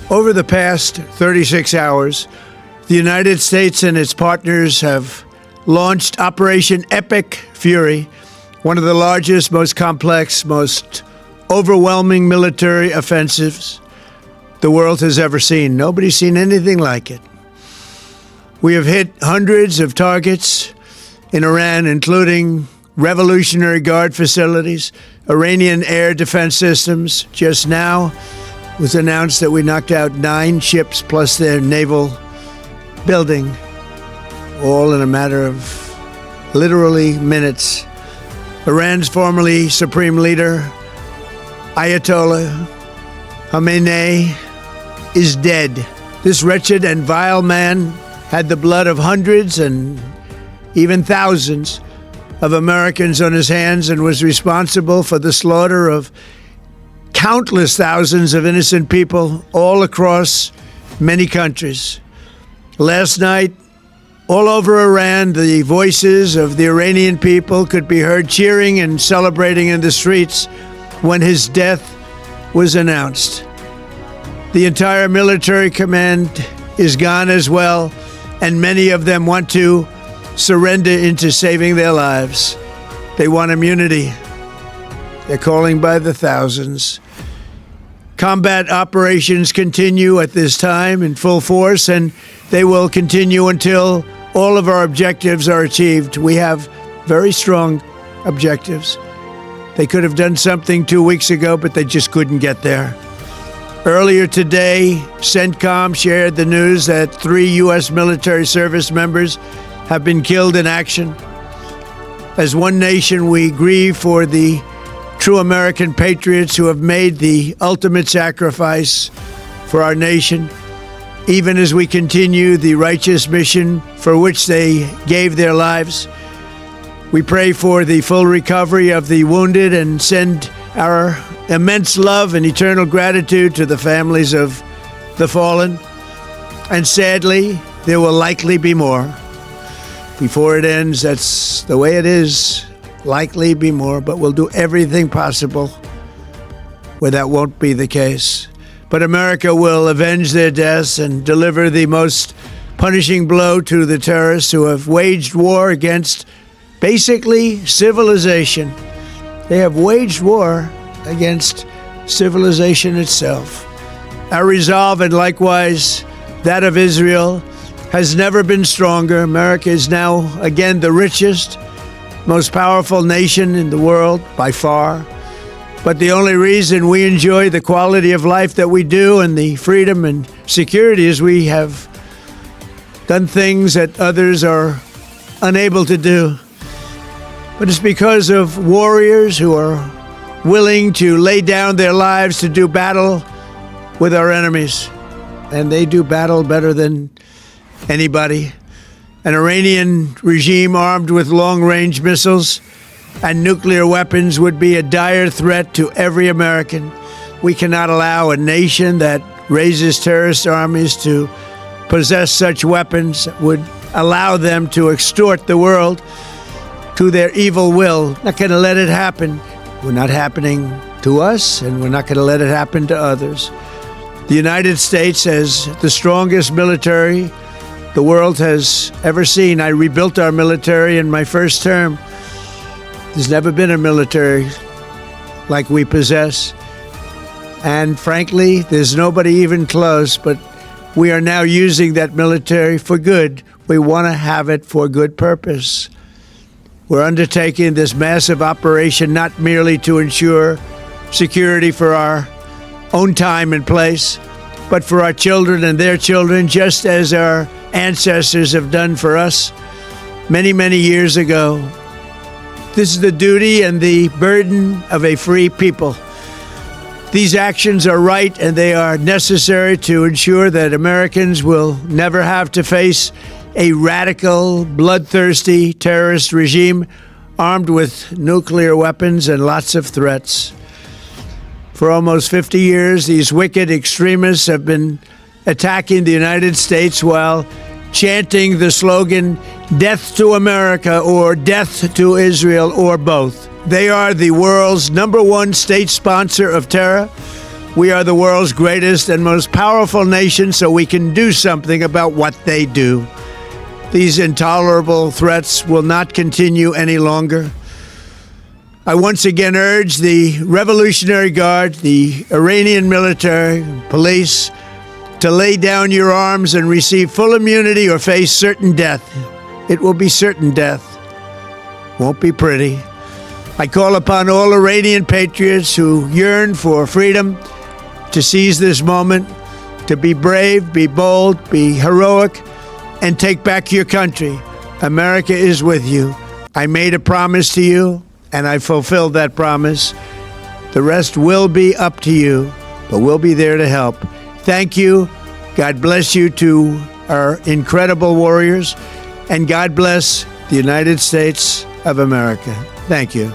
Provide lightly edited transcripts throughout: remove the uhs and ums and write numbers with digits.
Over the past 36 hours, the United States and its partners have launched Operation Epic Fury, one of the largest, most complex, most overwhelming military offensives the world has ever seen. Nobody's seen anything like it. We have hit hundreds of targets in Iran, including Revolutionary Guard facilities, Iranian air defense systems. Just now it was announced that we knocked out 9 ships plus their naval building, all in a matter of literally minutes. Iran's formerly supreme leader, Ayatollah Khamenei, is dead. This wretched and vile man had the blood of hundreds and even thousands of Americans on his hands and was responsible for the slaughter of countless thousands of innocent people all across many countries. Last night, all over Iran, the voices of the Iranian people could be heard cheering and celebrating in the streets when his death was announced. The entire military command is gone as well, and many of them want to surrender into saving their lives. They want immunity. They're calling by the thousands. Combat operations continue at this time in full force, and they will continue until all of our objectives are achieved. We have very strong objectives. They could have done something 2 weeks ago, but they just couldn't get there. Earlier today, CENTCOM shared the news that 3 U.S. military service members have been killed in action. As one nation, we grieve for the true American patriots who have made the ultimate sacrifice for our nation, even as we continue the righteous mission for which they gave their lives. We pray for the full recovery of the wounded and send our immense love and eternal gratitude to the families of the fallen. And sadly, there will likely be more. Before it ends, that's the way it is. Likely be more, but we'll do everything possible where that won't be the case. But America will avenge their deaths and deliver the most punishing blow to the terrorists who have waged war against basically civilization. They have waged war against civilization itself. Our resolve, and likewise that of Israel, has never been stronger. America is now again the richest, most powerful nation in the world by far. But the only reason we enjoy the quality of life that we do and the freedom and security is we have done things that others are unable to do. But it's because of warriors who are willing to lay down their lives to do battle with our enemies. And they do battle better than anybody. An Iranian regime armed with long-range missiles and nuclear weapons would be a dire threat to every American. We cannot allow a nation that raises terrorist armies to possess such weapons, would allow them to extort the world to their evil will. Not going to let it happen. We're not happening to us, and we're not going to let it happen to others. The United States has the strongest military the world has ever seen. I rebuilt our military in my first term. There's never been a military like we possess. And frankly, there's nobody even close, but we are now using that military for good. We want to have it for good purpose. We're undertaking this massive operation not merely to ensure security for our own time and place, but for our children and their children, just as our ancestors have done for us many, many years ago. This is the duty and the burden of a free people. These actions are right, and they are necessary to ensure that Americans will never have to face a radical, bloodthirsty terrorist regime armed with nuclear weapons and lots of threats. For almost 50 years, these wicked extremists have been attacking the United States while chanting the slogan, "Death to America," or "Death to Israel," or both. They are the world's #1 state sponsor of terror, We are the world's greatest and most powerful nation, so we can do something about what they do. These intolerable threats will not continue any longer. I once again urge the Revolutionary Guard, the Iranian military, police, to lay down your arms and receive full immunity or face certain death. It will be certain death. Won't be pretty. I call upon all Iranian patriots who yearn for freedom to seize this moment, to be brave, be bold, be heroic, and take back your country. America is with you. I made a promise to you, and I fulfilled that promise. The rest will be up to you, but we'll be there to help. Thank you. God bless you to our incredible warriors, and God bless the United States of America. Thank you.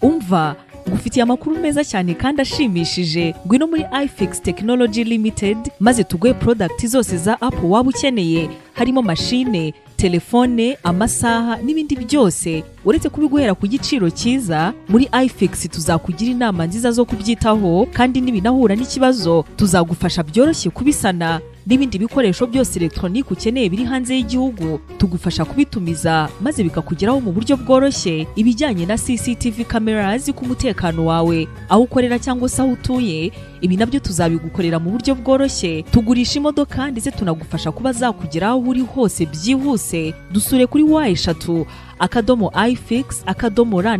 Umva gufitiye amakuru meza cyane kandi ashimishije. Ngwino muri iFix Technology Limited maze tuguhe product zose za Apple waba ukeneye, harimo machine, telefone, amasaha n'ibindi byose. Uretse kubiguhera ku giciro cyiza, muri iFix tuzakugira inama nziza zo kubyitaho, kandi nibinahura n'ikibazo tuzagufasha byoroshye kubisana. N'ibindi bikoresho byose electronique ukeneye biri hanze y'igihugu tugufasha kubitumiza maze bikakugeraho mu buryo bworoshye. Ibijyanye na CCTV cameras ku mutekano wawe, aho ukorera cyangwa se aho utuye, ibi nabyo tuzabigukorera mu buryo bworoshye. Tugurisha imodoka ndetse tunagufasha kuba zakugeraho uri hose byihuse. Dusure kuri wa eshatu /ifix/ra